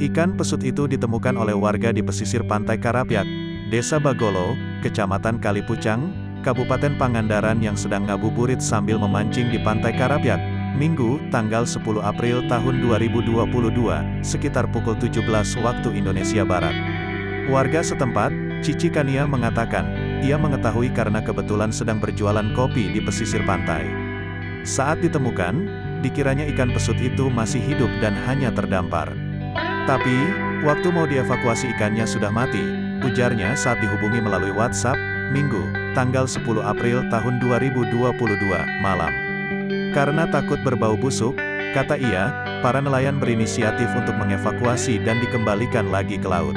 Ikan pesut itu ditemukan oleh warga di pesisir pantai Karapyak, Desa Bagolo, Kecamatan Kalipucang, Kabupaten Pangandaran yang sedang ngabuburit sambil memancing di pantai Karapyak, Minggu, tanggal 10 April tahun 2022, sekitar pukul 17 waktu Indonesia Barat. Warga setempat, Cici Kania mengatakan, ia mengetahui karena kebetulan sedang berjualan kopi di pesisir pantai. Saat ditemukan, dikiranya ikan pesut itu masih hidup dan hanya terdampar. Tapi, waktu mau dievakuasi ikannya sudah mati, ujarnya saat dihubungi melalui WhatsApp, Minggu, tanggal 10 April tahun 2022, malam. Karena takut berbau busuk, kata ia, para nelayan berinisiatif untuk mengevakuasi dan dikembalikan lagi ke laut.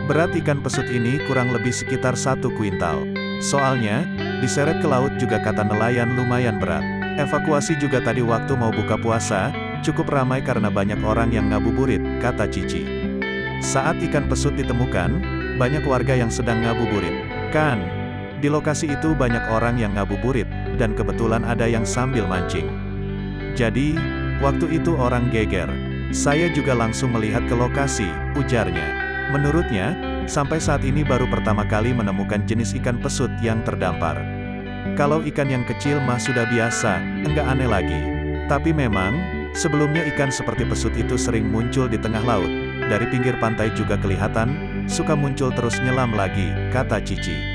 Berat ikan pesut ini kurang lebih sekitar 1 kuintal. Soalnya, diseret ke laut juga kata nelayan lumayan berat. Evakuasi juga tadi waktu mau buka puasa, cukup ramai karena banyak orang yang ngabuburit, kata Cici. Saat ikan pesut ditemukan, banyak warga yang sedang ngabuburit. Kan, di lokasi itu banyak orang yang ngabuburit, dan kebetulan ada yang sambil mancing. Jadi, waktu itu orang geger. Saya juga langsung melihat ke lokasi, ujarnya. Menurutnya, sampai saat ini baru pertama kali menemukan jenis ikan pesut yang terdampar. Kalau ikan yang kecil mah sudah biasa, enggak aneh lagi. Tapi memang, sebelumnya ikan seperti pesut itu sering muncul di tengah laut. Dari pinggir pantai juga kelihatan, suka muncul terus nyelam lagi, kata Cici.